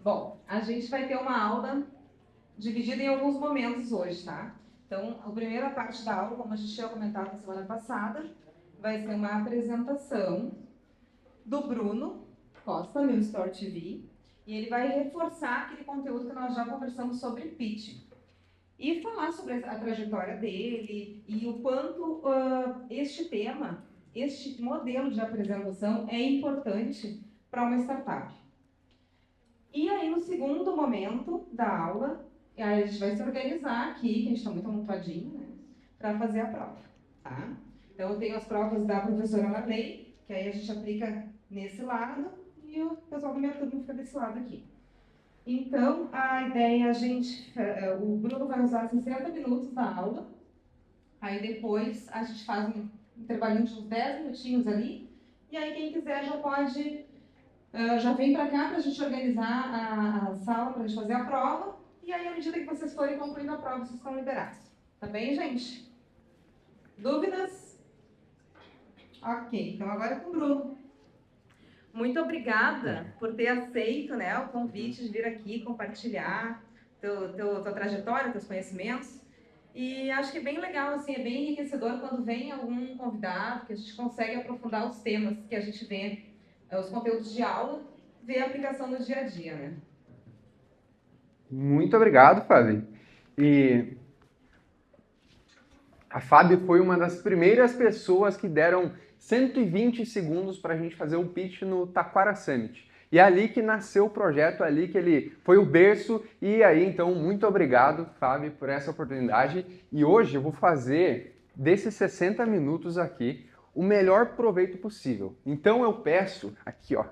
Bom, a gente vai ter uma aula dividida em alguns momentos hoje, tá? Então, a primeira parte da aula, como a gente tinha comentado na semana passada, vai ser uma apresentação do Bruno Costa, meu Store TV, e ele vai reforçar aquele conteúdo que nós já conversamos sobre pitch. E falar sobre a trajetória dele e o quanto este tema, este modelo de apresentação é importante para uma startup. E aí, no segundo momento da aula, a gente vai se organizar aqui, que a gente está muito amontoadinho, né, para fazer a prova, tá? Então, eu tenho as provas da professora Marley, que aí a gente aplica nesse lado, e o pessoal da minha turma fica desse lado aqui. Então, a ideia, o Bruno vai usar 60 minutos da aula, aí depois a gente faz um intervalinho de uns 10 minutinhos ali, e aí quem quiser já pode, já vem para cá para a gente organizar a sala, para a gente fazer a prova, e aí à medida que vocês forem concluindo a prova, vocês estão liberados. Tá bem, gente? Dúvidas? Ok, então agora é com o Bruno. Muito obrigada por ter aceito, né, o convite de vir aqui compartilhar tua trajetória, teus conhecimentos. E acho que é bem legal, assim, é bem enriquecedor quando vem algum convidado, que a gente consegue aprofundar os temas que a gente vê, os conteúdos de aula, ver a aplicação no dia a dia, né? Muito obrigado, Fábio. E a Fábio foi uma das primeiras pessoas que deram 120 segundos para a gente fazer um pitch no Taquara Summit. E é ali que nasceu o projeto, é ali que ele foi o berço. E aí, então, muito obrigado, Fábio, por essa oportunidade. E hoje eu vou fazer desses 60 minutos aqui o melhor proveito possível. Então eu peço, aqui ó,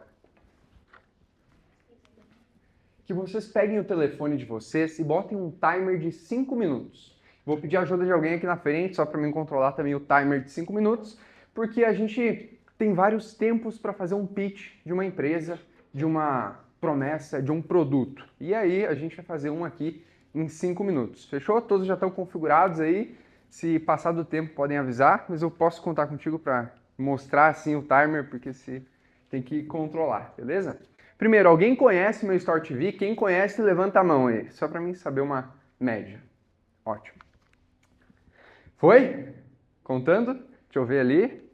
que vocês peguem o telefone de vocês e botem um timer de 5 minutos. Vou pedir a ajuda de alguém aqui na frente, só para mim controlar também o timer de 5 minutos, porque a gente tem vários tempos para fazer um pitch de uma empresa, de uma promessa, de um produto. E aí a gente vai fazer um aqui em 5 minutos. Fechou? Todos já estão configurados aí. Se passar do tempo podem avisar, mas eu posso contar contigo para mostrar assim o timer, porque se tem que controlar, beleza? Primeiro, alguém conhece meu Store TV? Quem conhece, levanta a mão aí, só para mim saber uma média. Ótimo. Foi? Contando? Deixa eu ver ali.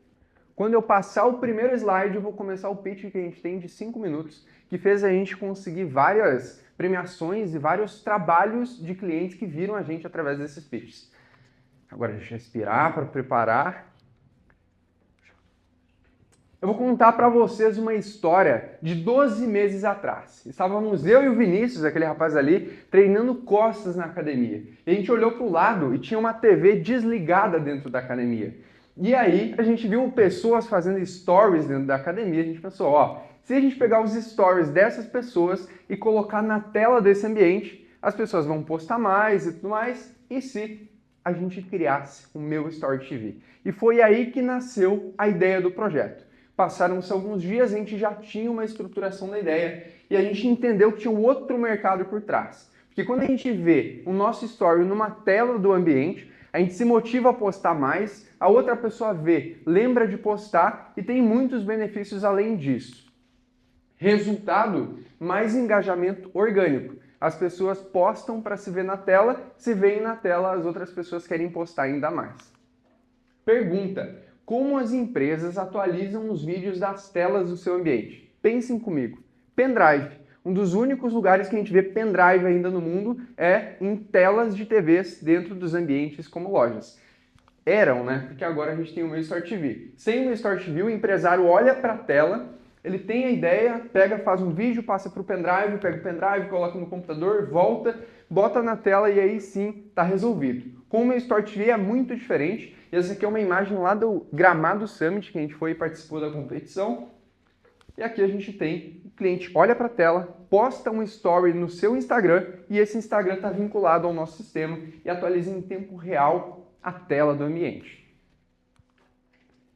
Quando eu passar o primeiro slide, eu vou começar o pitch que a gente tem de 5 minutos, que fez a gente conseguir várias premiações e vários trabalhos de clientes que viram a gente através desses pitches. Agora, deixa eu respirar para preparar. Eu vou contar para vocês uma história de 12 meses atrás. Estávamos eu e o Vinícius, aquele rapaz ali, treinando costas na academia. E a gente olhou para o lado e tinha uma TV desligada dentro da academia. E aí a gente viu pessoas fazendo stories dentro da academia. A gente pensou, ó, se a gente pegar os stories dessas pessoas e colocar na tela desse ambiente, as pessoas vão postar mais e tudo mais. E se a gente criasse o meu Store TV? E foi aí que nasceu a ideia do projeto. Passaram-se alguns dias, a gente já tinha uma estruturação da ideia e a gente entendeu que tinha um outro mercado por trás. Porque quando a gente vê o nosso story numa tela do ambiente, a gente se motiva a postar mais, a outra pessoa vê, lembra de postar e tem muitos benefícios além disso. Resultado, mais engajamento orgânico. As pessoas postam para se ver na tela, se veem na tela, as outras pessoas querem postar ainda mais. Pergunta: como as empresas atualizam os vídeos das telas do seu ambiente? Pensem comigo. Pendrive. Um dos únicos lugares que a gente vê pendrive ainda no mundo é em telas de TVs dentro dos ambientes como lojas. Eram, né? Porque agora a gente tem o meu Store TV. Sem o meu Store TV, o empresário olha para a tela, ele tem a ideia, pega, faz um vídeo, passa para o pendrive, pega o pendrive, coloca no computador, volta, bota na tela e aí sim está resolvido. Com o meu Store TV é muito diferente. E essa aqui é uma imagem lá do Gramado Summit, que a gente foi e participou da competição. E aqui a gente tem o cliente olha para a tela, posta um story no seu Instagram e esse Instagram está vinculado ao nosso sistema e atualiza em tempo real a tela do ambiente.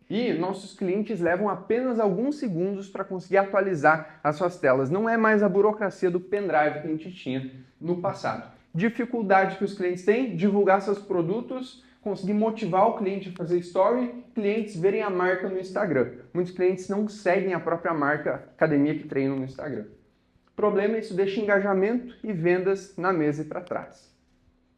E nossos clientes levam apenas alguns segundos para conseguir atualizar as suas telas. Não é mais a burocracia do pendrive que a gente tinha no passado. Dificuldade que os clientes têm, divulgar seus produtos, conseguir motivar o cliente a fazer story, clientes verem a marca no Instagram. Muitos clientes não seguem a própria marca academia que treinam no Instagram. O problema é isso deixa engajamento e vendas na mesa e para trás.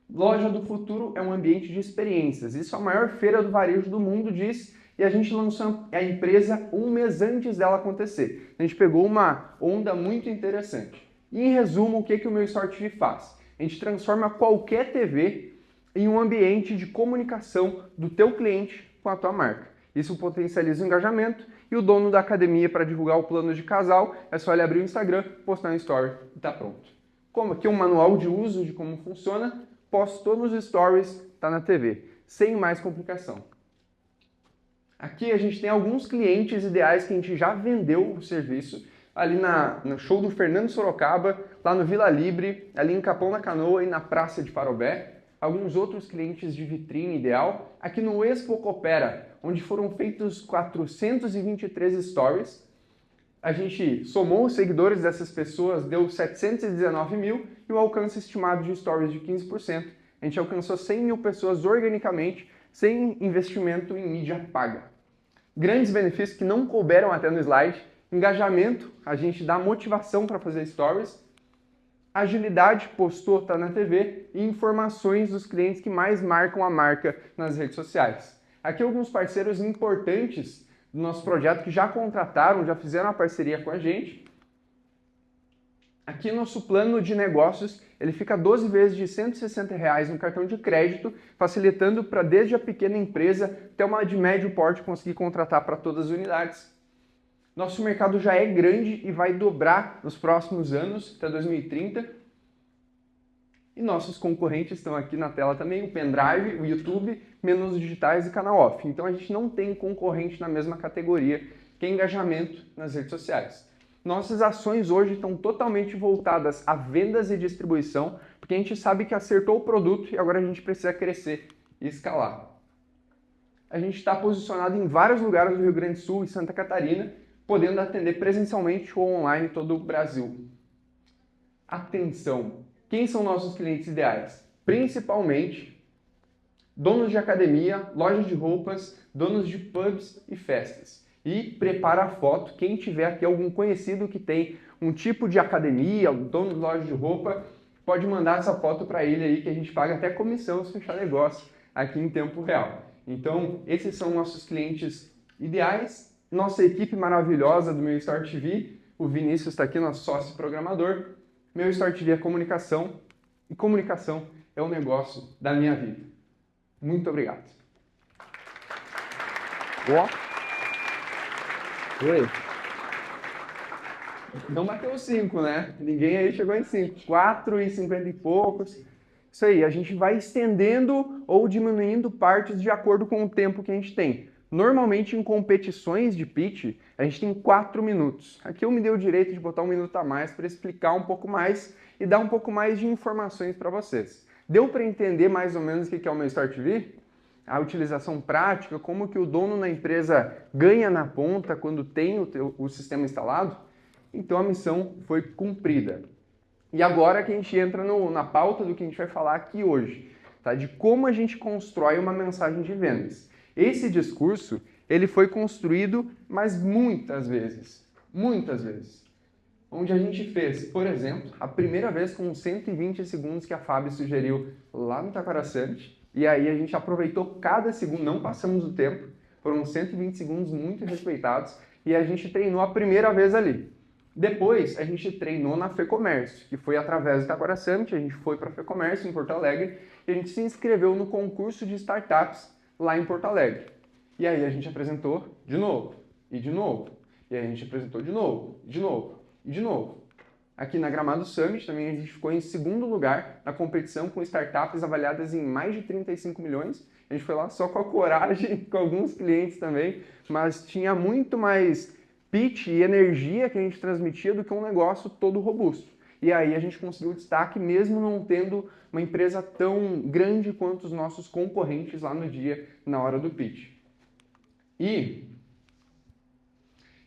Loja do Futuro é um ambiente de experiências. Isso a maior feira do varejo do mundo diz, e a gente lançou a empresa um mês antes dela acontecer. A gente pegou uma onda muito interessante. E, em resumo, o que o Meu Store TV faz? A gente transforma qualquer TV em um ambiente de comunicação do teu cliente com a tua marca. Isso potencializa o engajamento e o dono da academia para divulgar o plano de casal é só ele abrir o Instagram, postar um story e tá pronto. Como aqui um manual de uso de como funciona, postou nos stories, tá na TV, sem mais complicação. Aqui a gente tem alguns clientes ideais que a gente já vendeu o serviço, ali no show do Fernando Sorocaba, lá no Vila Libre, ali em Capão da Canoa e na Praça de Parobé. Alguns outros clientes de vitrine ideal, aqui no Expo Coopera, onde foram feitos 423 stories. A gente somou os seguidores dessas pessoas, deu 719 mil e o alcance estimado de stories de 15%. A gente alcançou 100 mil pessoas organicamente, sem investimento em mídia paga. Grandes benefícios que não couberam até no slide. Engajamento, a gente dá motivação para fazer stories. Agilidade, postou, está na TV. E informações dos clientes que mais marcam a marca nas redes sociais. Aqui alguns parceiros importantes do nosso projeto que já contrataram, já fizeram a parceria com a gente. Aqui nosso plano de negócios, ele fica 12 vezes de R$ 160 no cartão de crédito, facilitando para desde a pequena empresa até uma de médio porte conseguir contratar para todas as unidades. Nosso mercado já é grande e vai dobrar nos próximos anos, até 2030. E nossos concorrentes estão aqui na tela também, o Pendrive, o YouTube, menus digitais e canal off. Então a gente não tem concorrente na mesma categoria que é engajamento nas redes sociais. Nossas ações hoje estão totalmente voltadas a vendas e distribuição, porque a gente sabe que acertou o produto e agora a gente precisa crescer e escalar. A gente está posicionado em vários lugares do Rio Grande do Sul e Santa Catarina, podendo atender presencialmente ou online todo o Brasil. Atenção! Quem são nossos clientes ideais? Principalmente donos de academia, lojas de roupas, donos de pubs e festas. E prepara a foto, quem tiver aqui algum conhecido que tem um tipo de academia, um dono de loja de roupa, pode mandar essa foto para ele aí que a gente paga até comissão se fechar negócio aqui em tempo real. Então, esses são nossos clientes ideais. Nossa equipe maravilhosa do Meu Store TV, o Vinícius está aqui, nosso sócio programador. Meu Store TV é comunicação e comunicação é o negócio da minha vida. Muito obrigado. Boa. Oi. Não bateu 5, né? Ninguém aí chegou em 5. 4,50 e poucos. Isso aí, a gente vai estendendo ou diminuindo partes de acordo com o tempo que a gente tem. Normalmente em competições de pitch, a gente tem 4 minutos. Aqui eu me dei o direito de botar 1 minuto a mais para explicar um pouco mais e dar um pouco mais de informações para vocês. Deu para entender mais ou menos o que é o Meu Store TV? A utilização prática, como que o dono da empresa ganha na ponta quando tem o sistema instalado? Então a missão foi cumprida. E agora que a gente entra na pauta do que a gente vai falar aqui hoje, tá? De como a gente constrói uma mensagem de vendas. Esse discurso, ele foi construído, mas muitas vezes. Onde a gente fez, por exemplo, a primeira vez com 120 segundos que a Fábio sugeriu lá no Taquaraçante. E aí a gente aproveitou cada segundo, não passamos o tempo, foram 120 segundos muito respeitados e a gente treinou a primeira vez ali. Depois a gente treinou na FEComércio, que foi através do Taquara Summit, a gente foi para a FEComércio em Porto Alegre e a gente se inscreveu no concurso de startups lá em Porto Alegre. E aí a gente apresentou de novo, e de novo, e aí a gente apresentou de novo, de novo, e de novo. Aqui na Gramado Summit também a gente ficou em segundo lugar na competição com startups avaliadas em mais de 35 milhões. A gente foi lá só com a coragem, com alguns clientes também, mas tinha muito mais pitch e energia que a gente transmitia do que um negócio todo robusto. E aí a gente conseguiu destaque mesmo não tendo uma empresa tão grande quanto os nossos concorrentes lá no dia, na hora do pitch. E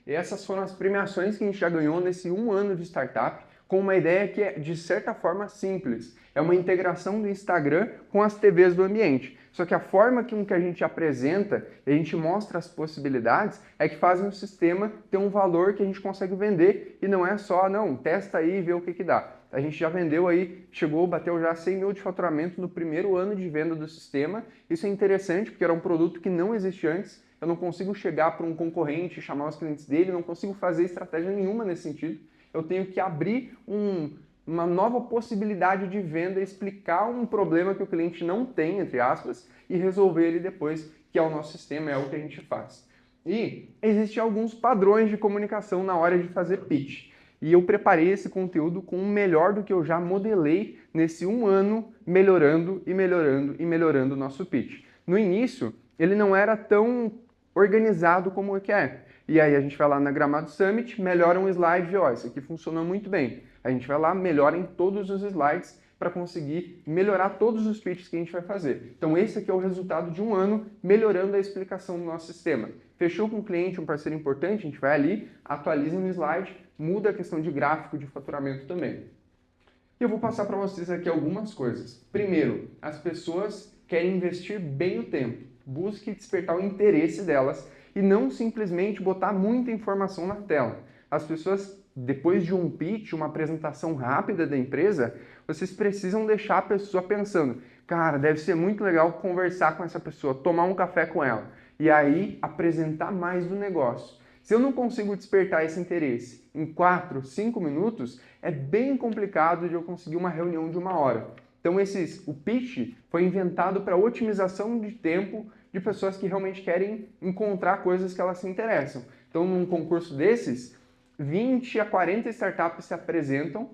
essas foram as premiações que a gente já ganhou nesse 1 ano de startup. com uma ideia que é, de certa forma, simples. É uma integração do Instagram com as TVs do ambiente. Só que a forma com que a gente apresenta e a gente mostra as possibilidades é que fazem o sistema ter um valor que a gente consegue vender e não é só, não, testa aí e vê o que dá. A gente já vendeu aí, bateu já 100 mil de faturamento no primeiro ano de venda do sistema. Isso é interessante porque era um produto que não existia antes. Eu não consigo chegar para um concorrente, chamar os clientes dele, não consigo fazer estratégia nenhuma nesse sentido. Eu tenho que abrir uma nova possibilidade de venda, explicar um problema que o cliente não tem, entre aspas, e resolver ele depois, que é o nosso sistema, é o que a gente faz. E existem alguns padrões de comunicação na hora de fazer pitch. E eu preparei esse conteúdo com o melhor do que eu já modelei nesse um ano, melhorando e melhorando e melhorando o nosso pitch. No início, ele não era tão organizado como é que é. E aí a gente vai lá na Gramado Summit, melhora um slide e vê, ó, isso aqui funcionou muito bem. A gente vai lá, melhora em todos os slides para conseguir melhorar todos os pitches que a gente vai fazer. Então esse aqui é o resultado de um ano melhorando a explicação do nosso sistema. Fechou com um cliente, um parceiro importante, a gente vai ali, atualiza no slide, muda a questão de gráfico de faturamento também. E eu vou passar para vocês aqui algumas coisas. Primeiro, as pessoas querem investir bem o tempo. Busque despertar o interesse delas e não simplesmente botar muita informação na tela. As pessoas, depois de um pitch, uma apresentação rápida da empresa, vocês precisam deixar a pessoa pensando, cara, deve ser muito legal conversar com essa pessoa, tomar um café com ela e aí apresentar mais do negócio. Se eu não consigo despertar esse interesse em 4, 5 minutos, é bem complicado de eu conseguir uma reunião de 1 hora. Então o pitch foi inventado para otimização de tempo de pessoas que realmente querem encontrar coisas que elas se interessam. Então, num concurso desses, 20 a 40 startups se apresentam,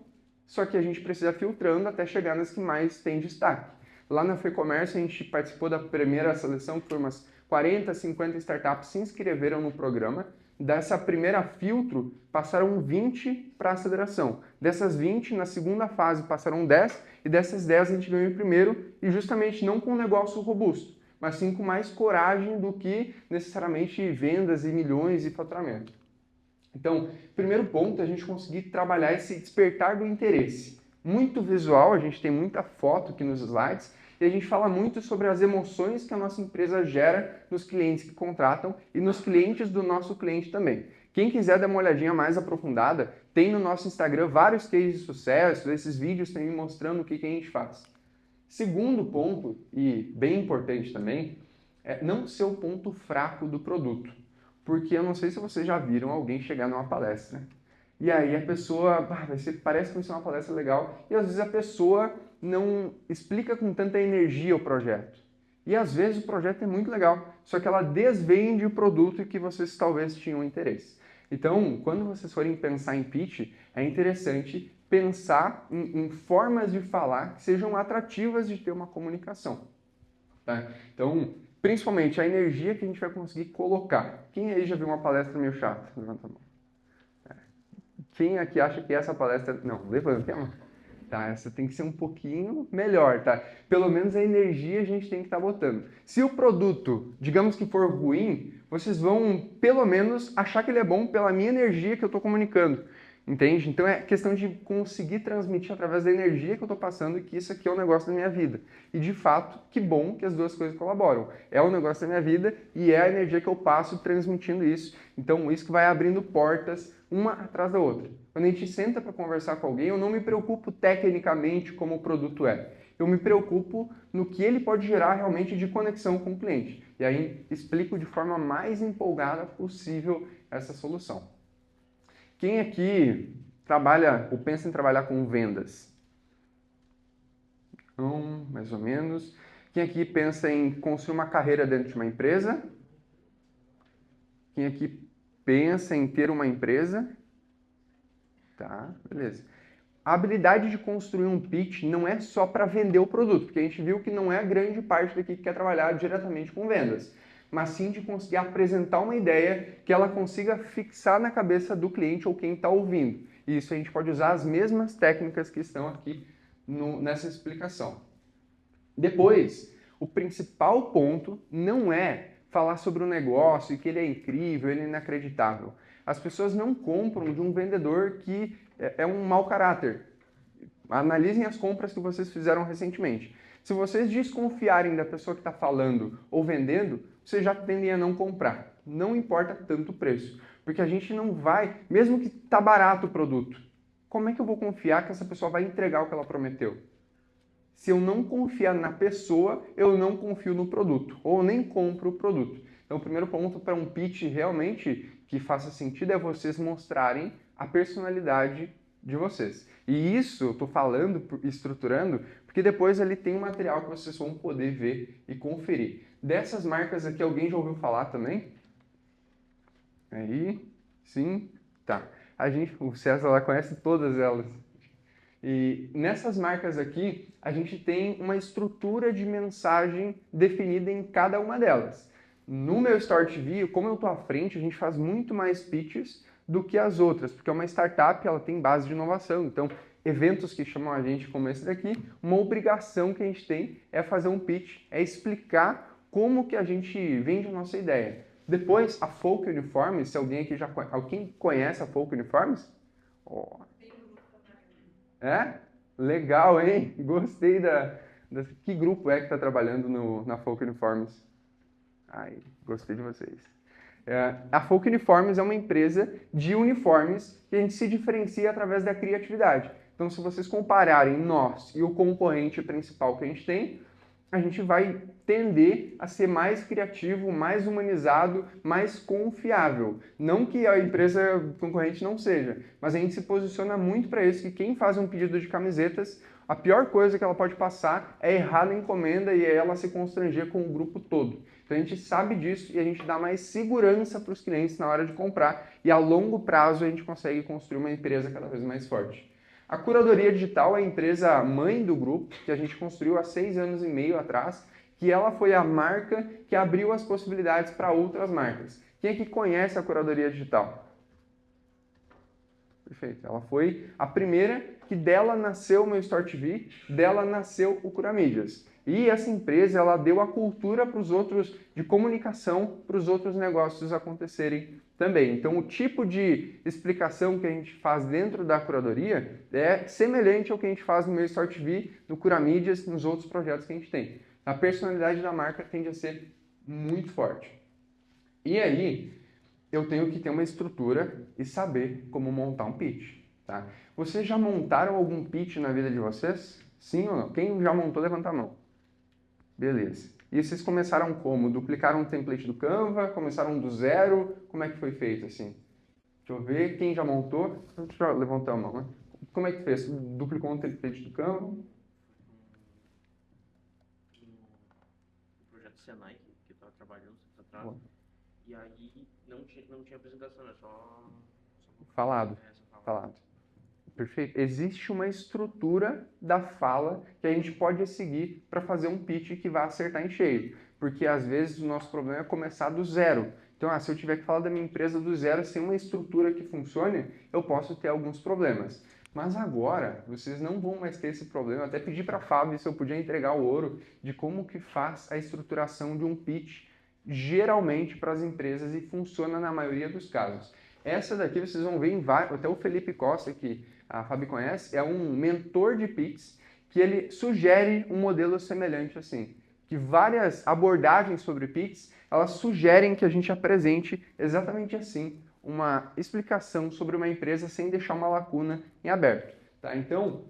só que a gente precisa filtrando até chegar nas que mais têm destaque. Lá na FEComércio, a gente participou da primeira seleção, que foi umas 40, 50 startups se inscreveram no programa. Dessa primeira filtro, passaram 20 para a aceleração. Dessas 20, na segunda fase, passaram 10, e dessas 10 a gente ganhou em primeiro, e justamente não com um negócio robusto, mas sim com mais coragem do que necessariamente vendas e milhões e faturamento. Então, primeiro ponto é a gente conseguir trabalhar esse despertar do interesse. Muito visual, a gente tem muita foto aqui nos slides, e a gente fala muito sobre as emoções que a nossa empresa gera nos clientes que contratam e nos clientes do nosso cliente também. Quem quiser dar uma olhadinha mais aprofundada, tem no nosso Instagram vários cases de sucesso, esses vídeos também mostrando o que a gente faz. Segundo ponto, e bem importante também, é não ser o ponto fraco do produto. Porque eu não sei se vocês já viram alguém chegar numa palestra e aí a pessoa, parece que vai ser uma palestra legal, e às vezes a pessoa não explica com tanta energia o projeto. E às vezes o projeto é muito legal, só que ela desvende o produto que vocês talvez tinham interesse. Então, quando vocês forem pensar em pitch, é interessante pensar em formas de falar que sejam atrativas de ter uma comunicação. Tá? Então, principalmente a energia que a gente vai conseguir colocar. Quem aí já viu uma palestra meio chata? Levanta a mão. Quem aqui acha que essa palestra... Não, levanta a mão. Tá, essa tem que ser um pouquinho melhor, tá? Pelo menos a energia a gente tem que estar botando. Se o produto, digamos que for ruim, vocês vão, pelo menos, achar que ele é bom pela minha energia que eu estou comunicando. Entende? Então é questão de conseguir transmitir através da energia que eu estou passando que isso aqui é o negócio da minha vida. E de fato, que bom que as duas coisas colaboram. É o negócio da minha vida e é a energia que eu passo transmitindo isso. Então isso que vai abrindo portas uma atrás da outra. Quando a gente senta para conversar com alguém, eu não me preocupo tecnicamente como o produto é. Eu me preocupo no que ele pode gerar realmente de conexão com o cliente. E aí explico de forma mais empolgada possível essa solução. Quem aqui trabalha ou pensa em trabalhar com vendas? Não, mais ou menos. Quem aqui pensa em construir uma carreira dentro de uma empresa? Quem aqui pensa em ter uma empresa? Tá, beleza. A habilidade de construir um pitch não é só para vender o produto, porque a gente viu que não é a grande parte daqui que quer trabalhar diretamente com vendas, mas sim de conseguir apresentar uma ideia que ela consiga fixar na cabeça do cliente ou quem está ouvindo. E isso a gente pode usar as mesmas técnicas que estão aqui nessa explicação. Depois, o principal ponto não é falar sobre o negócio e que ele é incrível, ele é inacreditável. As pessoas não compram de um vendedor que é um mau caráter. Analisem as compras que vocês fizeram recentemente. Se vocês desconfiarem da pessoa que está falando ou vendendo, vocês já tendem a não comprar. Não importa tanto o preço, porque a gente não vai, mesmo que está barato o produto, como é que eu vou confiar que essa pessoa vai entregar o que ela prometeu? Se eu não confiar na pessoa, eu não confio no produto, ou nem compro o produto. Então, o primeiro ponto para um pitch realmente que faça sentido é vocês mostrarem a personalidade de vocês. E isso eu estou falando, estruturando, porque depois ali tem um material que vocês vão poder ver e conferir. Dessas marcas aqui, alguém já ouviu falar também? Aí, sim, tá. O César lá conhece todas elas. E nessas marcas aqui, a gente tem uma estrutura de mensagem definida em cada uma delas. No meu Story TV, como eu estou à frente, a gente faz muito mais pitches do que as outras, porque uma startup ela tem base de inovação. Então, eventos que chamam a gente como esse daqui, uma obrigação que a gente tem é fazer um pitch, é explicar como que a gente vende a nossa ideia. Depois, a Folk Uniformes, se alguém aqui alguém conhece a Folk Uniformes? Oh. É? Legal, hein? Gostei Que grupo é que está trabalhando na Folk Uniformes? Ai, gostei de vocês. A Folk Uniformes é uma empresa de uniformes que a gente se diferencia através da criatividade. Então, se vocês compararem nós e o concorrente principal que a gente vai tender a ser mais criativo, mais humanizado, mais confiável. Não que a empresa concorrente não seja, mas a gente se posiciona muito para isso, que quem faz um pedido de camisetas, a pior coisa que ela pode passar é errar na encomenda e ela se constranger com o grupo todo. Então a gente sabe disso e a gente dá mais segurança para os clientes na hora de comprar e a longo prazo a gente consegue construir uma empresa cada vez mais forte. A Curadoria Digital é a empresa mãe do grupo, que a gente construiu há 6 anos e meio atrás, que ela foi a marca que abriu as possibilidades para outras marcas. Quem é que conhece a Curadoria Digital? Perfeito. Ela foi a primeira que dela nasceu o meu Store TV, dela nasceu o Curamídias. E essa empresa, ela deu a cultura para os outros de comunicação, para os outros negócios acontecerem também. Então, o tipo de explicação que a gente faz dentro da curadoria é semelhante ao que a gente faz no meu Store TV, no Curamídias, nos outros projetos que a gente tem. A personalidade da marca tende a ser muito forte. E aí, eu tenho que ter uma estrutura e saber como montar um pitch. Tá? Vocês já montaram algum pitch na vida de vocês? Sim ou não? Quem já montou, levanta a mão. Beleza. E vocês começaram como? Duplicaram o template do Canva? Começaram do zero? Como é que foi feito assim? Deixa eu ver. Quem já montou? Deixa eu levantar a mão, né? Como é que fez? Duplicou um template do Canva? No projeto Senai, que eu estava trabalhando atrás. E aí não tinha apresentação, é só falado. Falado. Perfeito. Existe uma estrutura da fala que a gente pode seguir para fazer um pitch que vai acertar em cheio. Porque às vezes o nosso problema é começar do zero. Então, se eu tiver que falar da minha empresa do zero sem uma estrutura que funcione, eu posso ter alguns problemas. Mas agora, vocês não vão mais ter esse problema. Eu até pedi para a Fábio se eu podia entregar o ouro de como que faz a estruturação de um pitch geralmente para as empresas e funciona na maioria dos casos. Essa daqui vocês vão ver em vários, até o Felipe Costa, que a Fabi conhece, é um mentor de pitch que ele sugere um modelo semelhante assim, que várias abordagens sobre pitch, elas sugerem que a gente apresente exatamente assim, uma explicação sobre uma empresa sem deixar uma lacuna em aberto. Tá? Então,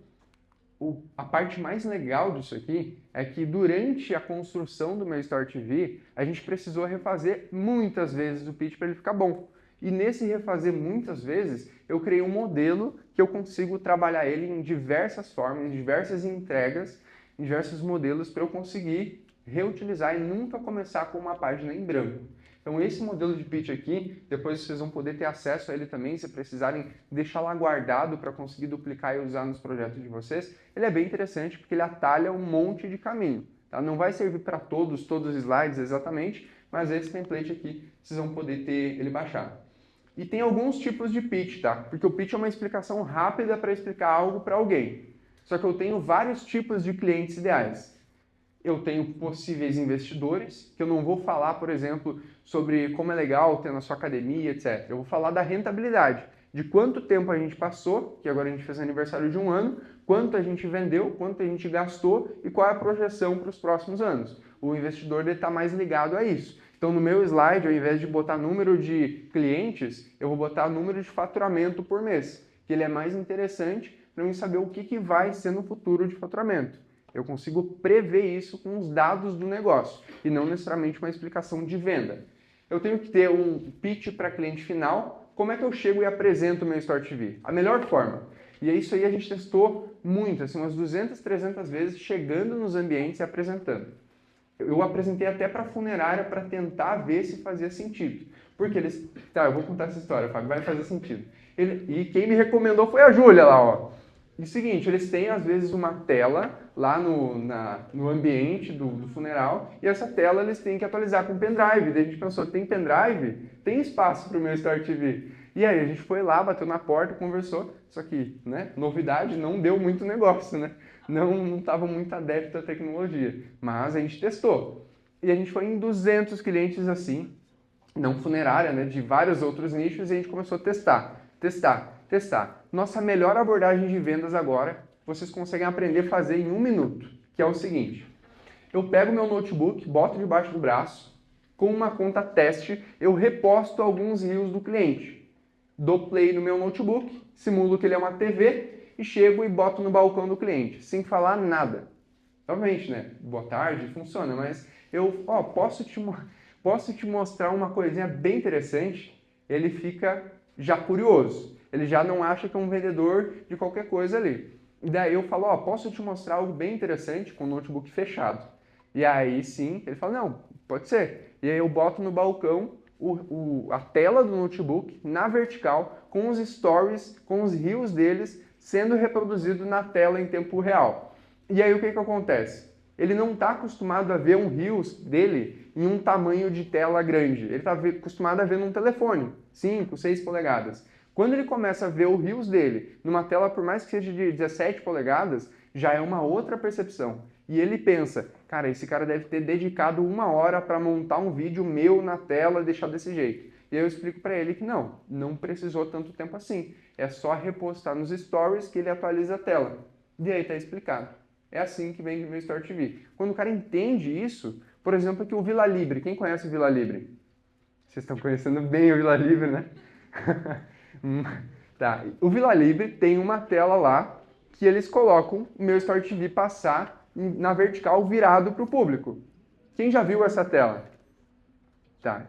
a parte mais legal disso aqui é que durante a construção do meu Store TV, a gente precisou refazer muitas vezes o pitch para ele ficar bom. E nesse refazer muitas vezes, eu criei um modelo que eu consigo trabalhar ele em diversas formas, em diversas entregas, em diversos modelos para eu conseguir reutilizar e nunca começar com uma página em branco. Então esse modelo de pitch aqui, depois vocês vão poder ter acesso a ele também, se precisarem deixar lá guardado para conseguir duplicar e usar nos projetos de vocês. Ele é bem interessante porque ele atalha um monte de caminho. Tá? Não vai servir para todos os slides exatamente, mas esse template aqui vocês vão poder ter ele baixado. E tem alguns tipos de pitch, tá? Porque o pitch é uma explicação rápida para explicar algo para alguém. Só que eu tenho vários tipos de clientes ideais. Eu tenho possíveis investidores, que eu não vou falar, por exemplo, sobre como é legal ter na sua academia, etc. Eu vou falar da rentabilidade. de quanto tempo a gente passou, que agora a gente fez aniversário de 1 ano, quanto a gente vendeu, quanto a gente gastou e qual é a projeção para os próximos anos. O investidor está mais ligado a isso. Então, no meu slide, ao invés de botar número de clientes, eu vou botar número de faturamento por mês, que ele é mais interessante para eu saber o que vai ser no futuro de faturamento. Eu consigo prever isso com os dados do negócio e não necessariamente uma explicação de venda. Eu tenho que ter um pitch para cliente final. Como é que eu chego e apresento o meu Store TV? A melhor forma. E é isso aí, a gente testou muito, assim, umas 200, 300 vezes, chegando nos ambientes e apresentando. Eu apresentei até para a funerária para tentar ver se fazia sentido. Porque eles... Tá, eu vou contar essa história, Fábio, vai fazer sentido. E quem me recomendou foi a Júlia lá, ó. E o seguinte, eles têm às vezes uma tela lá no ambiente do funeral e essa tela eles têm que atualizar com pendrive. Daí a gente pensou, tem pendrive? Tem espaço para o meu Store TV. E aí a gente foi lá, bateu na porta, conversou, só que, né, novidade, não deu muito negócio, né? Não estava muito adepto à tecnologia, mas a gente testou. E a gente foi em 200 clientes assim, não funerária, né, de vários outros nichos, e a gente começou a testar. Nossa melhor abordagem de vendas agora, vocês conseguem aprender a fazer em 1 minuto, que é o seguinte. Eu pego meu notebook, boto debaixo do braço, com uma conta teste, eu reposto alguns reels do cliente. Dou play no meu notebook, simulo que ele é uma TV e chego e boto no balcão do cliente, sem falar nada. Obviamente, né? Boa tarde, funciona, mas eu posso te mostrar uma coisinha bem interessante. Ele fica já curioso. Ele já não acha que é um vendedor de qualquer coisa ali. E daí eu falo, posso te mostrar algo bem interessante com o notebook fechado. E aí sim, ele fala, não, pode ser. E aí eu boto no balcão a tela do notebook na vertical, com os stories, com os reels deles sendo reproduzido na tela em tempo real. E aí o que acontece? Ele não está acostumado a ver um reels dele em um tamanho de tela grande. Ele está acostumado a ver num telefone, 5, 6 polegadas. Quando ele começa a ver o reels dele numa tela, por mais que seja de 17 polegadas, já é uma outra percepção. E ele pensa, cara, esse cara deve ter dedicado 1 hora para montar um vídeo meu na tela e deixar desse jeito. E aí eu explico para ele que não precisou tanto tempo assim. É só repostar nos stories que ele atualiza a tela. E aí está explicado. É assim que vem o meu Store TV. Quando o cara entende isso, por exemplo, aqui o Vila Libre. Quem conhece o Vila Libre? Vocês estão conhecendo bem o Vila Libre, né? Tá. O Vila Libre tem uma tela lá que eles colocam o meu Store TV passar na vertical virado para o público. Quem já viu essa tela? Tá,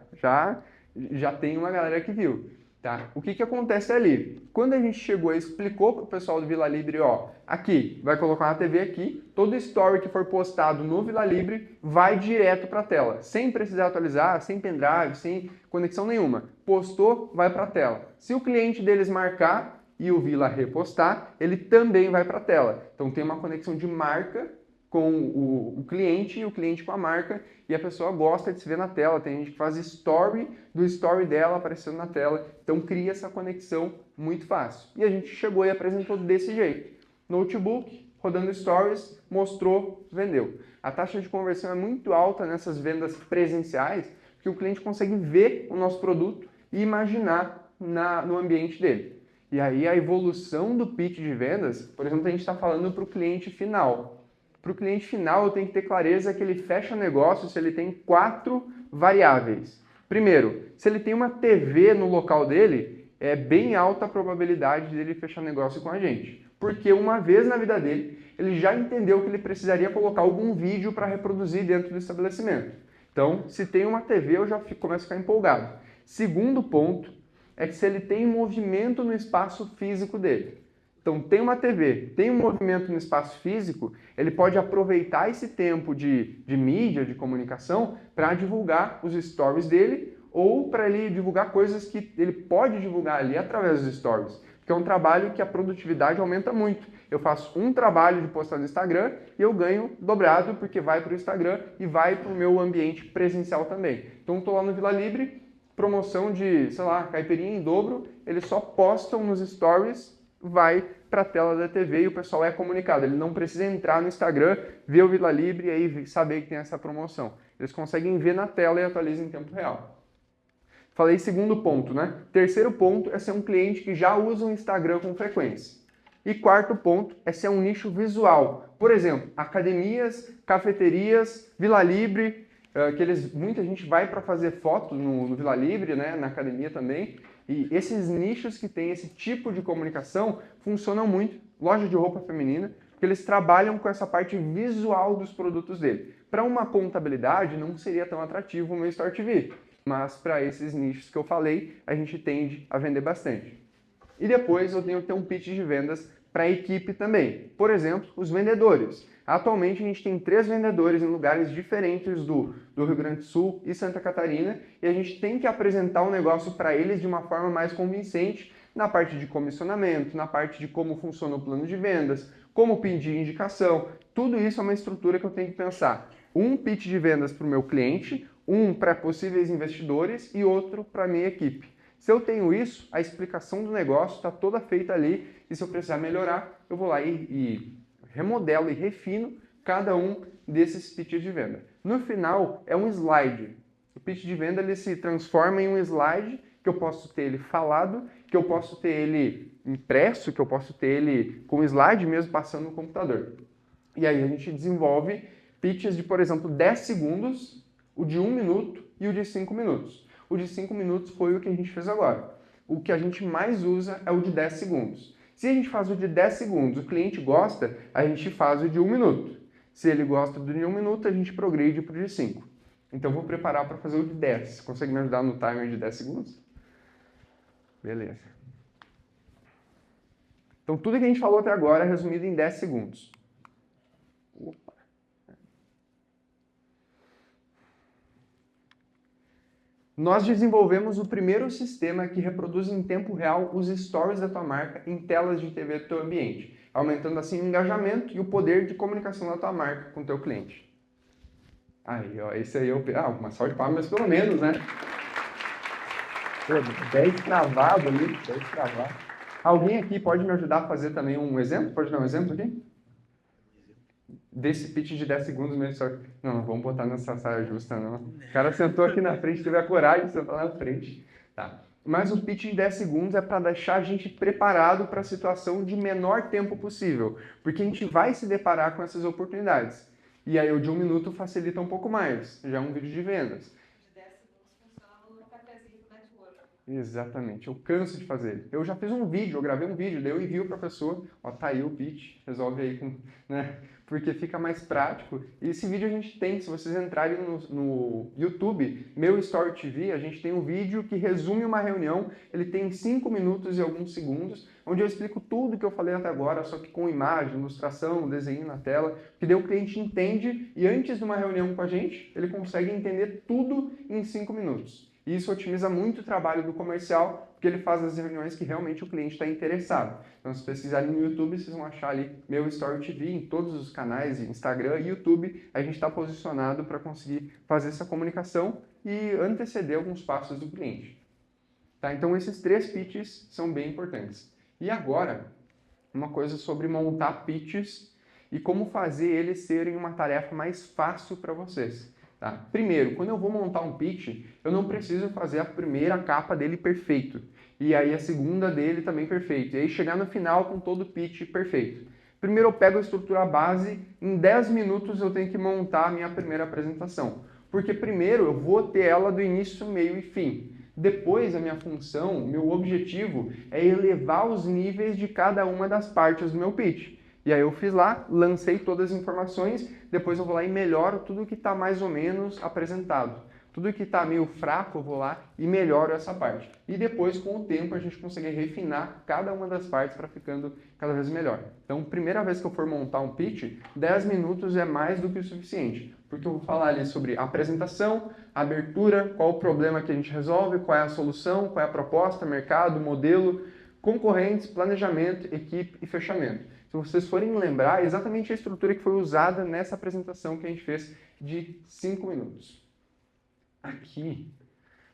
já tem uma galera que viu. Tá? O que acontece ali? Quando a gente chegou e explicou para o pessoal do Vila Libre, aqui, vai colocar uma TV aqui, todo story que for postado no Vila Libre vai direto para a tela, sem precisar atualizar, sem pendrive, sem conexão nenhuma. Postou, vai para a tela. Se o cliente deles marcar e o Vila repostar, ele também vai para a tela. Então tem uma conexão de marca com o cliente e o cliente com a marca, e a pessoa gosta de se ver na tela. Tem gente que faz story do story dela aparecendo na tela, então cria essa conexão muito fácil. E a gente chegou e apresentou desse jeito. Notebook, rodando stories, mostrou, vendeu. A taxa de conversão é muito alta nessas vendas presenciais, porque o cliente consegue ver o nosso produto e imaginar no ambiente dele. E aí a evolução do pitch de vendas, por exemplo, a gente está falando para o cliente final. Para o cliente final, eu tenho que ter clareza que ele fecha negócio se ele tem 4 variáveis. Primeiro, se ele tem uma TV no local dele, é bem alta a probabilidade dele fechar negócio com a gente. Porque uma vez na vida dele, ele já entendeu que ele precisaria colocar algum vídeo para reproduzir dentro do estabelecimento. Então, se tem uma TV, eu já começo a ficar empolgado. Segundo ponto, é que se ele tem movimento no espaço físico dele. Então, tem uma TV, tem um movimento no espaço físico, ele pode aproveitar esse tempo de mídia, de comunicação, para divulgar os stories dele ou para ele divulgar coisas que ele pode divulgar ali através dos stories. Porque é um trabalho que a produtividade aumenta muito. Eu faço um trabalho de postar no Instagram e eu ganho dobrado porque vai para o Instagram e vai para o meu ambiente presencial também. Então, estou lá no Vila Libre, promoção de, caipirinha em dobro, eles só postam nos stories, vai para a tela da TV e o pessoal é comunicado. Ele não precisa entrar no Instagram, ver o Vila Libre e aí saber que tem essa promoção. Eles conseguem ver na tela e atualizam em tempo real. Falei segundo ponto, né? Terceiro ponto é ser um cliente que já usa o Instagram com frequência. E quarto ponto é ser um nicho visual. Por exemplo, academias, cafeterias, Vila Libre, muita gente vai para fazer foto no Vila Libre, né? Na academia também. E esses nichos que têm esse tipo de comunicação funcionam muito. Loja de roupa feminina, porque eles trabalham com essa parte visual dos produtos dele. Para uma contabilidade, não seria tão atrativo o meu Store TV. Mas para esses nichos que eu falei, a gente tende a vender bastante. E depois eu tenho que ter um pitch de vendas para a equipe também. Por exemplo, os vendedores. Atualmente a gente tem 3 vendedores em lugares diferentes do Rio Grande do Sul e Santa Catarina e a gente tem que apresentar o negócio para eles de uma forma mais convincente na parte de comissionamento, na parte de como funciona o plano de vendas, como pedir indicação. Tudo isso é uma estrutura que eu tenho que pensar. Um pitch de vendas para o meu cliente, um para possíveis investidores e outro para a minha equipe. Se eu tenho isso, a explicação do negócio está toda feita ali e se eu precisar melhorar, eu vou lá e remodelo e refino cada um desses pitches de venda. No final, é um slide. O pitch de venda ele se transforma em um slide que eu posso ter ele falado, que eu posso ter ele impresso, que eu posso ter ele com slide mesmo passando no computador. E aí a gente desenvolve pitches de, por exemplo, 10 segundos, o de 1 minuto e o de 5 minutos. O de 5 minutos foi o que a gente fez agora. O que a gente mais usa é o de 10 segundos. Se a gente faz o de 10 segundos, o cliente gosta, a gente faz o de 1 minuto. Se ele gosta do de 1 minuto, a gente progride para o de 5. Então, vou preparar para fazer o de 10. Consegue me ajudar no timer de 10 segundos? Beleza. Então, tudo que a gente falou até agora é resumido em 10 segundos. Opa. Nós desenvolvemos o primeiro sistema que reproduz em tempo real os stories da tua marca em telas de TV do teu ambiente, aumentando assim o engajamento e o poder de comunicação da tua marca com o teu cliente. Aí, ó, esse aí é o... uma salva de palmas, pelo menos, né? 10 travado ali, 10 travado. Alguém aqui pode me ajudar a fazer também um exemplo? Pode dar um exemplo aqui? Desse pitch de 10 segundos mesmo. Só... Não vamos botar nessa saia justa, não. O cara sentou aqui na frente, teve a coragem de sentar na frente. Tá. Mas o pitch de 10 segundos é para deixar a gente preparado para a situação de menor tempo possível. Porque a gente vai se deparar com essas oportunidades. E aí o de 1 minuto facilita um pouco mais. Já é um vídeo de vendas. De 10 segundos funciona no cafezinho do network. Exatamente. Eu canso de fazer. Eu já fiz um vídeo, eu gravei um vídeo, daí eu envio para a pessoa. Ó, tá aí o pitch, resolve aí com... né? Porque fica mais prático. E esse vídeo a gente tem, se vocês entrarem no YouTube, meu Story TV, a gente tem um vídeo que resume uma reunião, ele tem 5 minutos e alguns segundos, onde eu explico tudo que eu falei até agora, só que com imagem, ilustração, desenho na tela, que daí o cliente entende e antes de uma reunião com a gente, ele consegue entender tudo em 5 minutos. E isso otimiza muito o trabalho do comercial, porque ele faz as reuniões que realmente o cliente está interessado. Então, se pesquisarem no YouTube, vocês vão achar ali meu Story TV em todos os canais, Instagram e YouTube. A gente está posicionado para conseguir fazer essa comunicação e anteceder alguns passos do cliente. Tá? Então, esses 3 pitches são bem importantes. E agora, uma coisa sobre montar pitches e como fazer eles serem uma tarefa mais fácil para vocês. Tá? Primeiro, quando eu vou montar um pitch, eu não preciso fazer a primeira capa dele perfeito. E aí a segunda dele também perfeito. E aí chegar no final com todo o pitch perfeito. Primeiro eu pego a estrutura base, em 10 minutos eu tenho que montar a minha primeira apresentação. Porque primeiro eu vou ter ela do início, meio e fim. Depois a minha função, meu objetivo é elevar os níveis de cada uma das partes do meu pitch. E aí eu fiz lá, lancei todas as informações, depois eu vou lá e melhoro tudo que está mais ou menos apresentado. Tudo que está meio fraco eu vou lá e melhoro essa parte. E depois, com o tempo, a gente consegue refinar cada uma das partes para ficando cada vez melhor. Então, primeira vez que eu for montar um pitch, 10 minutos é mais do que o suficiente. Porque eu vou falar ali sobre apresentação, abertura, qual o problema que a gente resolve, qual é a solução, qual é a proposta, mercado, modelo, concorrentes, planejamento, equipe e fechamento. Se vocês forem lembrar, é exatamente a estrutura que foi usada nessa apresentação que a gente fez de 5 minutos. Aqui,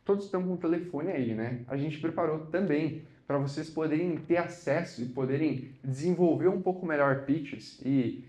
todos estão com o telefone aí, né? A gente preparou também para vocês poderem ter acesso e poderem desenvolver um pouco melhor pitches e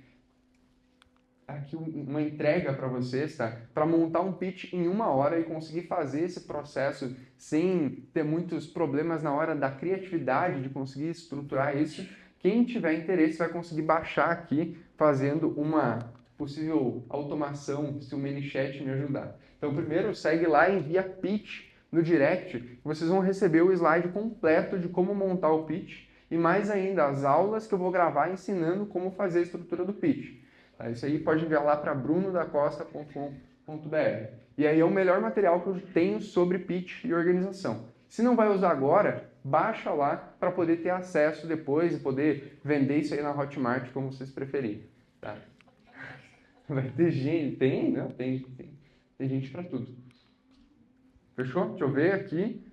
aqui uma entrega para vocês, tá? Para montar um pitch em 1 hora e conseguir fazer esse processo sem ter muitos problemas na hora da criatividade, de conseguir estruturar isso. Quem tiver interesse vai conseguir baixar aqui fazendo uma possível automação, se o ManyChat me ajudar. Então, primeiro, segue lá e envia pitch no direct. Vocês vão receber o slide completo de como montar o pitch e mais ainda as aulas que eu vou gravar ensinando como fazer a estrutura do pitch. Tá? Isso aí pode enviar lá para brunodacosta.com.br. E aí é o melhor material que eu tenho sobre pitch e organização. Se não vai usar agora, baixa lá para poder ter acesso depois e poder vender isso aí na Hotmart como vocês preferirem. Tá? Vai ter gente, tem gente para tudo. Fechou? Deixa eu ver aqui.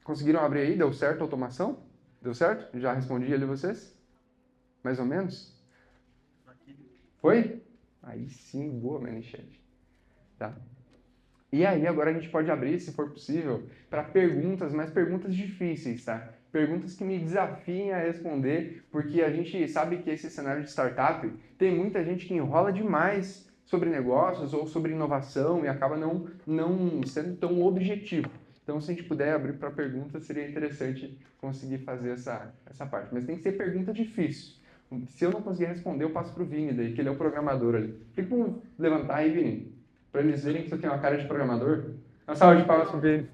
Conseguiram abrir aí? Deu certo a automação? Deu certo? Já respondi ali vocês? Mais ou menos? Foi? Aí sim, boa, ManyChat. Tá. E aí, agora a gente pode abrir, se for possível, para perguntas, mas perguntas difíceis, tá? Perguntas que me desafiem a responder, porque a gente sabe que esse cenário de startup tem muita gente que enrola demais sobre negócios ou sobre inovação e acaba não sendo tão objetivo. Então, se a gente puder abrir para perguntas, seria interessante conseguir fazer essa parte. Mas tem que ser pergunta difícil. Se eu não conseguir responder, eu passo para o Vini, daí, que ele é o programador ali. Tem como levantar aí, Vini? Para eles verem que você tem uma cara de programador. Uma salva de palmas para o Vini.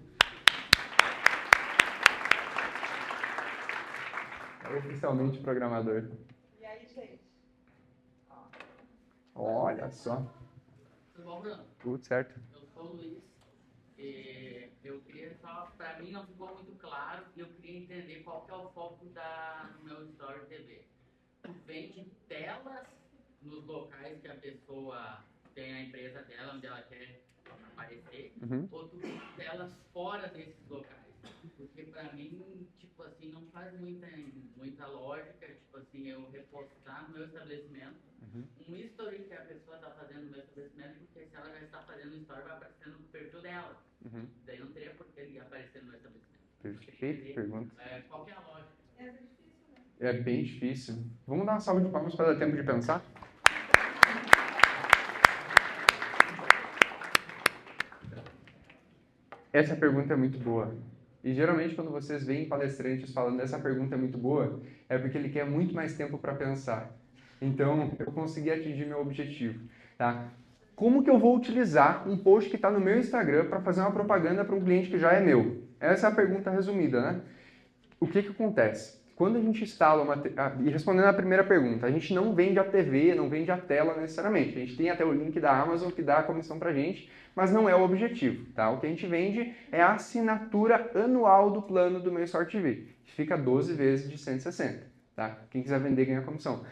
É oficialmente programador. E aí, gente? Olha só. Tudo bom, Bruno? Tudo certo. Eu sou o Luiz. Eu queria só, para mim não ficou muito claro, e eu queria entender qual que é o foco no meu Story TV. Tu vende telas nos locais que a pessoa tem a empresa dela, onde ela quer aparecer, ou tu vende telas fora desses locais? Porque para mim, tipo assim, não faz muita lógica, tipo assim, eu repostar no meu estabelecimento um story que a pessoa está fazendo no meu estabelecimento, porque se ela já está fazendo um story, vai aparecer no perfil dela. Daí não teria por que ele aparecer no meu estabelecimento. Perfeito, pergunta. Qual que é a lógica? É bem difícil. Vamos dar uma salva de palmas para dar tempo de pensar? Essa pergunta é muito boa. E geralmente quando vocês veem palestrantes falando essa pergunta é muito boa, é porque ele quer muito mais tempo para pensar. Então, eu consegui atingir meu objetivo. Tá? Como que eu vou utilizar um post que está no meu Instagram para fazer uma propaganda para um cliente que já é meu? Essa é a pergunta resumida, né? O que acontece? Quando a gente instala e respondendo a primeira pergunta, a gente não vende a TV, não vende a tela necessariamente. A gente tem até o link da Amazon que dá a comissão pra gente, mas não é o objetivo, tá? O que a gente vende é a assinatura anual do plano do Meu Store TV, que fica 12 vezes de 160, tá? Quem quiser vender ganha comissão.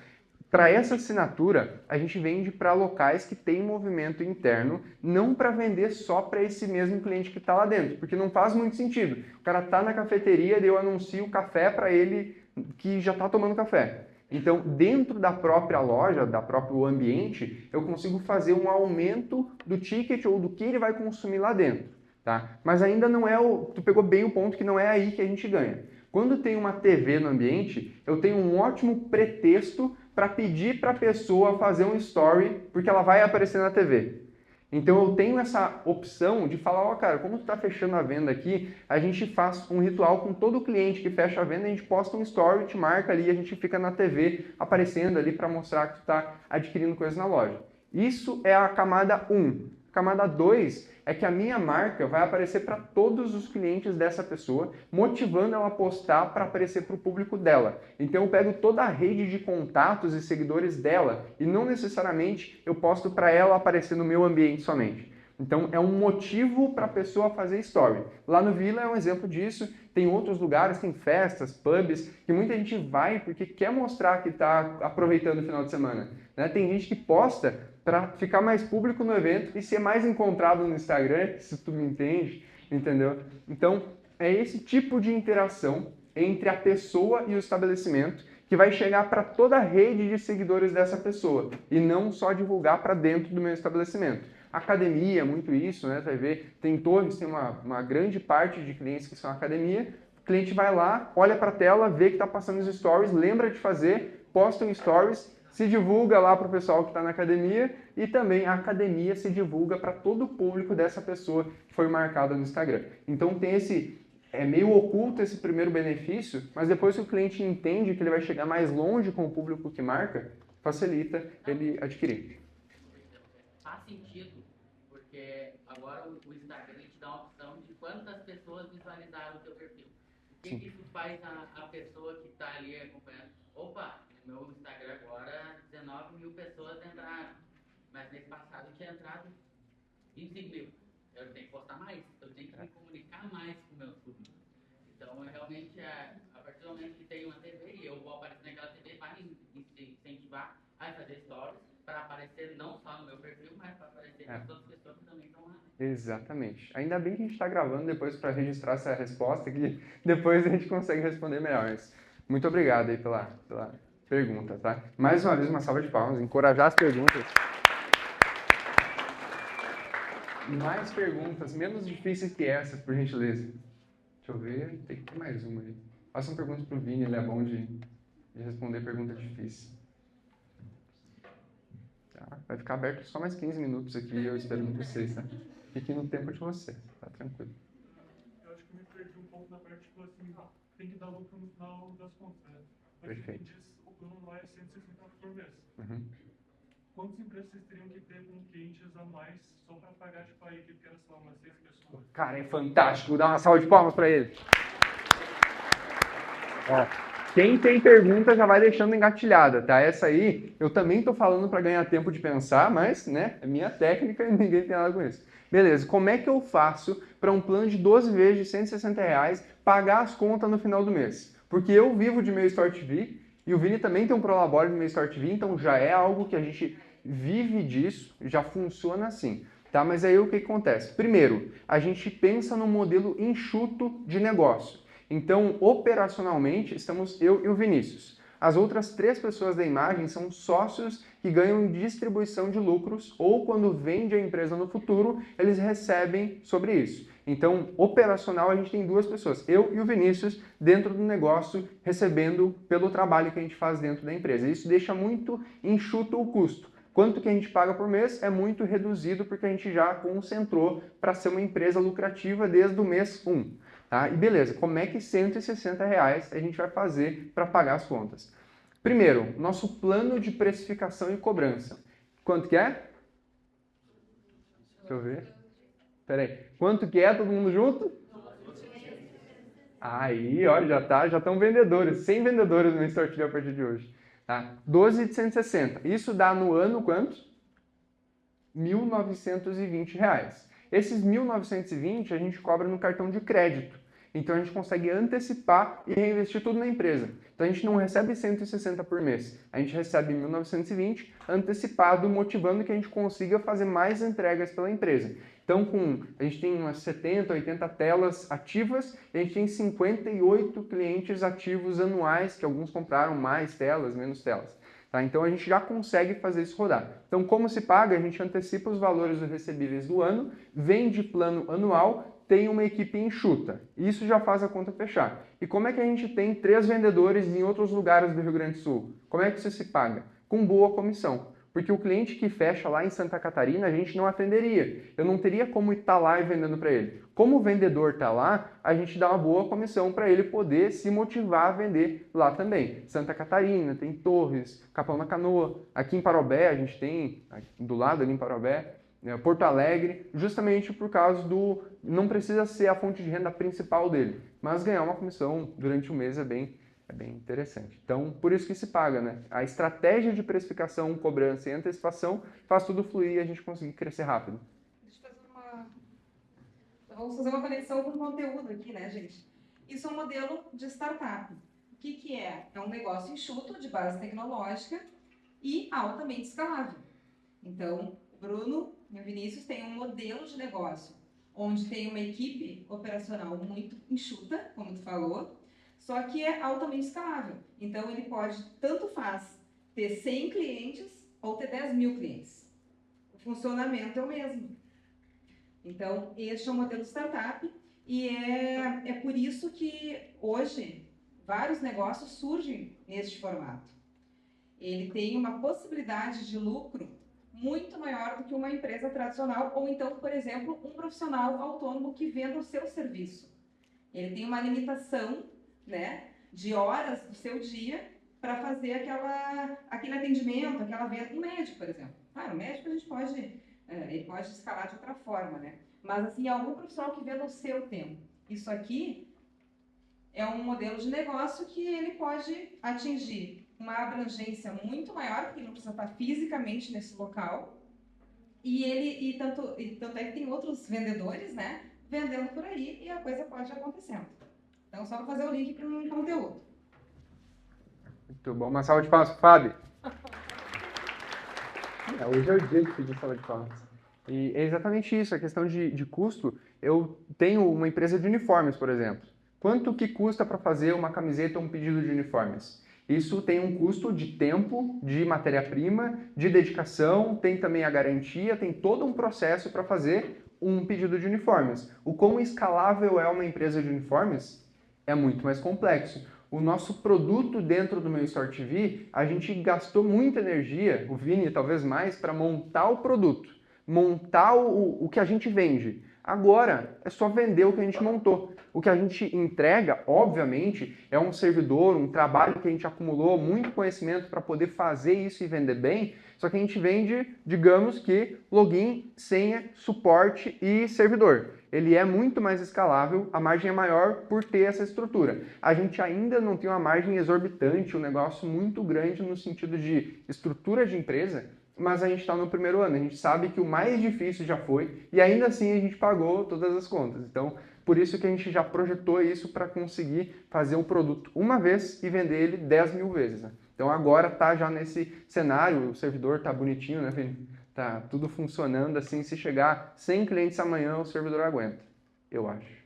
Para essa assinatura, a gente vende para locais que têm movimento interno, não para vender só para esse mesmo cliente que está lá dentro, porque não faz muito sentido. O cara está na cafeteria e eu anuncio café para ele que já está tomando café. Então, dentro da própria loja, da próprio ambiente, eu consigo fazer um aumento do ticket ou do que ele vai consumir lá dentro. Tá? Mas ainda não é tu pegou bem o ponto que não é aí que a gente ganha. Quando tem uma TV no ambiente, eu tenho um ótimo pretexto para pedir para a pessoa fazer um story, porque ela vai aparecer na TV. Então eu tenho essa opção de falar, ó, cara, como tu está fechando a venda aqui, a gente faz um ritual com todo cliente que fecha a venda, a gente posta um story, te marca ali, a gente fica na TV aparecendo ali para mostrar que tu está adquirindo coisas na loja. Isso é a camada 1. Camada 2 é que a minha marca vai aparecer para todos os clientes dessa pessoa, motivando ela a postar para aparecer para o público dela. Então eu pego toda a rede de contatos e seguidores dela e não necessariamente eu posto para ela aparecer no meu ambiente somente. Então é um motivo para a pessoa fazer story. Lá no Vila é um exemplo disso, tem outros lugares, tem festas, pubs, que muita gente vai porque quer mostrar que está aproveitando o final de semana. Né? Tem gente que posta para ficar mais público no evento e ser mais encontrado no Instagram, se tu me entende, entendeu? Então, é esse tipo de interação entre a pessoa e o estabelecimento que vai chegar para toda a rede de seguidores dessa pessoa e não só divulgar para dentro do meu estabelecimento. Academia, muito isso, né? Você vai ver, tem torres, tem uma grande parte de clientes que são academia, o cliente vai lá, olha para a tela, vê que está passando os stories, lembra de fazer, posta um stories, se divulga lá para o pessoal que está na academia e também a academia se divulga para todo o público dessa pessoa que foi marcada no Instagram. Então tem é meio oculto esse primeiro benefício, mas depois que o cliente entende que ele vai chegar mais longe com o público que marca, facilita ele adquirir. Faz sentido, porque agora o Instagram te dá uma opção de quantas pessoas visualizaram o teu perfil. O que isso faz a pessoa que está ali acompanhando? Opa, no meu Instagram agora 19 mil pessoas entraram, mas mês passado tinha entrado 25 mil. Eu tenho que postar mais, eu tenho que me comunicar mais com o meu público. Então, realmente, a partir do momento que tem uma TV e eu vou aparecer naquela TV, vai me incentivar a fazer stories para aparecer não só no meu perfil, mas para aparecer nas outras pessoas que também estão lá. Exatamente. Ainda bem que a gente está gravando depois para registrar essa resposta, que depois a gente consegue responder melhor. Mas muito obrigado aí pela pergunta, tá? Mais uma vez, uma salva de palmas, encorajar as perguntas. Mais perguntas, menos difíceis que essas, por gentileza. Deixa eu ver, tem que ter mais uma aí. Façam perguntas pro Vini, ele é bom de responder pergunta difícil. Tá? Vai ficar aberto só mais 15 minutos aqui, eu espero de vocês, tá? Fiquem no tempo de vocês, tá tranquilo. Eu acho que eu me perdi um pouco na parte, tipo assim, tem que dar lucro no final das contas, né? Perfeito. Diz, o plano lá é 160 por mês. Uhum. Quantas empresas vocês teriam que ter com clientes a mais só para pagar, tipo, a equipe que era só umas 6 pessoas? Cara, é fantástico. Vou dar uma salva de palmas para ele. Ó, quem tem pergunta já vai deixando engatilhada, tá? Essa aí, eu também tô falando para ganhar tempo de pensar, mas, né, é minha técnica e ninguém tem nada com isso. Beleza, como é que eu faço para um plano de 12 vezes de R$160 pagar as contas no final do mês? Porque eu vivo de meu Store TV e o Vini também tem um Prolabore de meu Store TV, então já é algo que a gente vive disso, já funciona assim. Tá? Mas aí o que acontece? Primeiro, a gente pensa num modelo enxuto de negócio. Então, operacionalmente, estamos eu e o Vinícius. As outras 3 pessoas da imagem são sócios que ganham distribuição de lucros ou quando vende a empresa no futuro, eles recebem sobre isso. Então, operacional, a gente tem 2 pessoas, eu e o Vinícius, dentro do negócio, recebendo pelo trabalho que a gente faz dentro da empresa. Isso deixa muito enxuto o custo. Quanto que a gente paga por mês é muito reduzido porque a gente já concentrou para ser uma empresa lucrativa desde o mês 1. Tá? E beleza, como é que R$160 a gente vai fazer para pagar as contas? Primeiro, nosso plano de precificação e cobrança. Quanto que é? Deixa eu ver. Peraí. Quanto que é todo mundo junto? Aí, ó, já estão vendedores. 100 vendedores no Store TV a partir de hoje. Tá? 12 de 160. Isso dá no ano quanto? R$1.920. Esses 1.920 a gente cobra no cartão de crédito. Então a gente consegue antecipar e reinvestir tudo na empresa. Então a gente não recebe 160 por mês. A gente recebe 1.920 antecipado, motivando que a gente consiga fazer mais entregas pela empresa. Então a gente tem umas 70, 80 telas ativas e a gente tem 58 clientes ativos anuais, que alguns compraram mais telas, menos telas. Tá? Então a gente já consegue fazer isso rodar. Então como se paga? A gente antecipa os valores dos recebíveis do ano, vende plano anual, tem uma equipe enxuta. Isso já faz a conta fechar. E como é que a gente tem 3 vendedores em outros lugares do Rio Grande do Sul? Como é que isso se paga? Com boa comissão. Porque o cliente que fecha lá em Santa Catarina, a gente não atenderia. Eu não teria como estar lá e vendendo para ele. Como o vendedor está lá, a gente dá uma boa comissão para ele poder se motivar a vender lá também. Santa Catarina, tem Torres, Capão na Canoa. Aqui em Parobé, a gente tem, do lado ali em Parobé, Porto Alegre, justamente por causa do... Não precisa ser a fonte de renda principal dele, mas ganhar uma comissão durante o mês é bem interessante. Então, por isso que se paga, né? A estratégia de precificação, cobrança e antecipação faz tudo fluir e a gente conseguir crescer rápido. Deixa eu fazer Vamos fazer uma conexão com o conteúdo aqui, né, gente? Isso é um modelo de startup. O que é? É um negócio enxuto, de base tecnológica e altamente escalável. Então, o Bruno e o Vinícius têm um modelo de negócio onde tem uma equipe operacional muito enxuta, como tu falou, só que é altamente escalável. Então, ele pode, tanto faz, ter 100 clientes ou ter 10 mil clientes. O funcionamento é o mesmo. Então, este é o modelo startup e é por isso que hoje vários negócios surgem neste formato. ele tem uma possibilidade de lucro muito maior do que uma empresa tradicional, ou então, por exemplo, um profissional autônomo que venda o seu serviço. Ele tem uma limitação, né, de horas do seu dia para fazer aquele atendimento, aquela venda. Um médico, por exemplo. Claro, o médico a gente pode, ele pode escalar de outra forma, né? Mas, assim, algum profissional que venda o seu tempo. Isso aqui é um modelo de negócio que ele pode atingir uma abrangência muito maior, porque ele não precisa estar fisicamente nesse local. E tanto é que tem outros vendedores, né, vendendo por aí, e a coisa pode ir acontecendo. Então, só para fazer o link para um conteúdo. Muito bom. Uma salva de palmas pro Fábio. Hoje é o dia de pedir salva de palmas. E é exatamente isso, a questão de custo. Eu tenho uma empresa de uniformes, por exemplo. Quanto que custa para fazer uma camiseta ou um pedido de uniformes? Isso tem um custo de tempo, de matéria-prima, de dedicação, tem também a garantia, tem todo um processo para fazer um pedido de uniformes. O quão escalável é uma empresa de uniformes é muito mais complexo. O nosso produto dentro do Meu Store TV, a gente gastou muita energia, o Vini talvez mais, para montar o produto, montar o que a gente vende. Agora, é só vender o que a gente montou. O que a gente entrega, obviamente, é um servidor, um trabalho que a gente acumulou, muito conhecimento para poder fazer isso e vender bem, só que a gente vende, digamos que, login, senha, suporte e servidor. Ele é muito mais escalável, a margem é maior por ter essa estrutura. A gente ainda não tem uma margem exorbitante, um negócio muito grande no sentido de estrutura de empresa, mas a gente está no primeiro ano, a gente sabe que o mais difícil já foi e ainda assim a gente pagou todas as contas. Então, por isso que a gente já projetou isso para conseguir fazer um produto uma vez e vender ele 10 mil vezes. Né? Então, agora está já nesse cenário, o servidor está bonitinho, né, Vini? Tá tudo funcionando assim, se chegar 100 clientes amanhã, o servidor aguenta. Eu acho.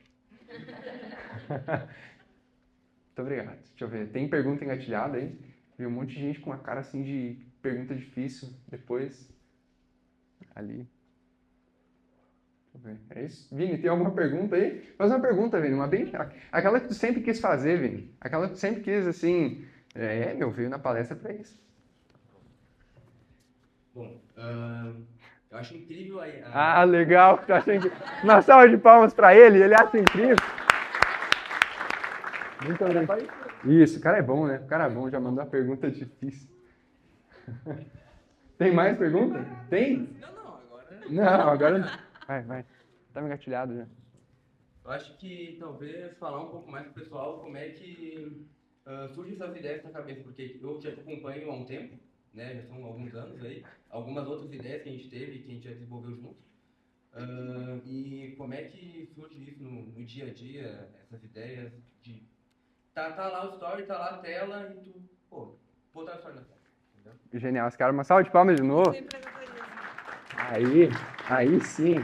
Muito obrigado. Deixa eu ver. Tem pergunta engatilhada aí? Vi um monte de gente com uma cara assim de pergunta difícil. Depois, ali. Deixa eu ver. É isso? Vini, tem alguma pergunta aí? Faz uma pergunta, Vini. Aquela que tu sempre quis fazer, Vini. Aquela que tu sempre quis, assim... veio na palestra para isso. Bom, eu acho incrível a... Legal. Uma salva de palmas para ele acha incrível. Muito obrigado. Isso, o cara é bom, né? O cara é bom, já mandou uma pergunta difícil. Tem mais pergunta? Tem? Não, agora não. Vai. Tá engatilhado já. Eu acho que talvez falar um pouco mais pro pessoal como é que surgem essas ideias na cabeça, porque eu já te acompanho há um tempo, né? Já são alguns anos aí, algumas outras ideias que a gente teve, que a gente já desenvolveu junto. E como é que surge isso no dia a dia, essas ideias de... Tá lá o story, tá lá a tela e tu, botar o story na tela, entendeu? Genial, esse cara, uma salva de palmas de novo. Aí sim.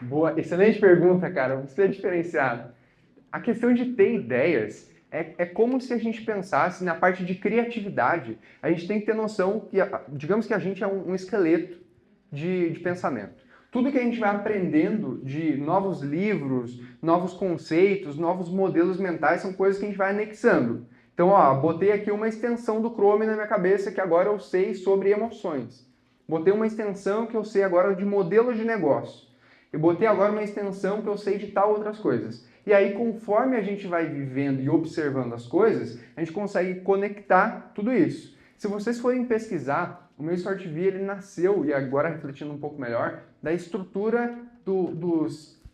Boa, excelente pergunta, cara, você é diferenciado. A questão de ter ideias é como se a gente pensasse na parte de criatividade. A gente tem que ter noção que, digamos que a gente é um esqueleto de pensamento. Tudo que a gente vai aprendendo de novos livros, novos conceitos, novos modelos mentais, são coisas que a gente vai anexando. Então, botei aqui uma extensão do Chrome na minha cabeça que agora eu sei sobre emoções. Botei uma extensão que eu sei agora de modelo de negócio. Eu botei agora uma extensão que eu sei de tal outras coisas. E aí, conforme a gente vai vivendo e observando as coisas, a gente consegue conectar tudo isso. Se vocês forem pesquisar, o Meu Store TV ele nasceu, e agora refletindo um pouco melhor, da estrutura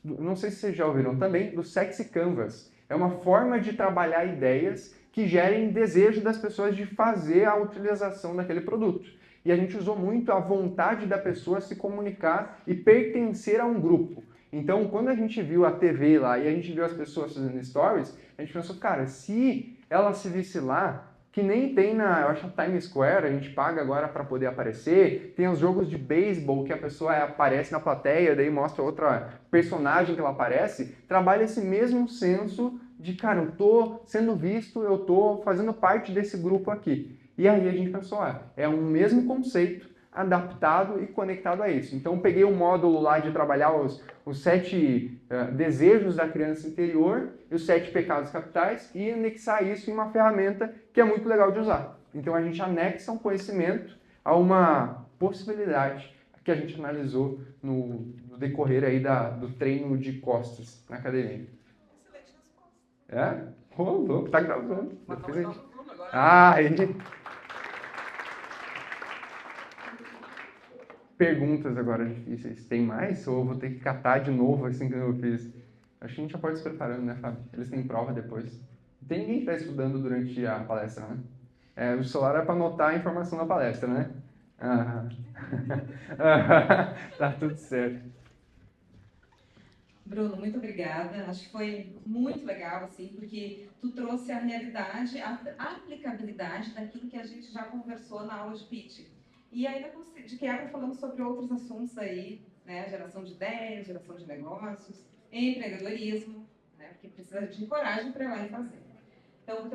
não sei se vocês já ouviram também, do Sexy Canvas. É uma forma de trabalhar ideias que gerem desejo das pessoas de fazer a utilização daquele produto. E a gente usou muito a vontade da pessoa se comunicar e pertencer a um grupo. Então, quando a gente viu a TV lá e a gente viu as pessoas fazendo stories, a gente pensou, cara, se ela se visse lá, que nem tem eu acho, Times Square, a gente paga agora para poder aparecer, tem os jogos de beisebol que a pessoa aparece na plateia, daí mostra outra personagem que ela aparece, trabalha esse mesmo senso de, cara, eu tô sendo visto, eu tô fazendo parte desse grupo aqui. E aí a gente pensou, é um mesmo conceito adaptado e conectado a isso. Então peguei o módulo lá de trabalhar os 7 desejos da criança interior e os 7 pecados capitais e anexar isso em uma ferramenta que é muito legal de usar. Então a gente anexa um conhecimento a uma possibilidade que a gente analisou no decorrer aí do treino de costas na academia. Excelente resposta. É? Ô, louco, tá gravando. Mas Depois tá a gente- no Zoom agora. Ah, perguntas agora difíceis. Tem mais? Ou eu vou ter que catar de novo assim que eu fiz? Acho que a gente já pode se preparando, né, Fábio? Eles têm prova depois. Tem ninguém que está estudando durante a palestra, né? O celular é para anotar a informação da palestra, né? Ah. Tá tudo certo. Bruno, muito obrigada. Acho que foi muito legal, assim, porque tu trouxe a realidade, a aplicabilidade daquilo que a gente já conversou na aula de pitch. E ainda de quebra falamos sobre outros assuntos aí, né? Geração de ideias, geração de negócios, empreendedorismo, né? Porque precisa de coragem para ir lá e fazer. Então,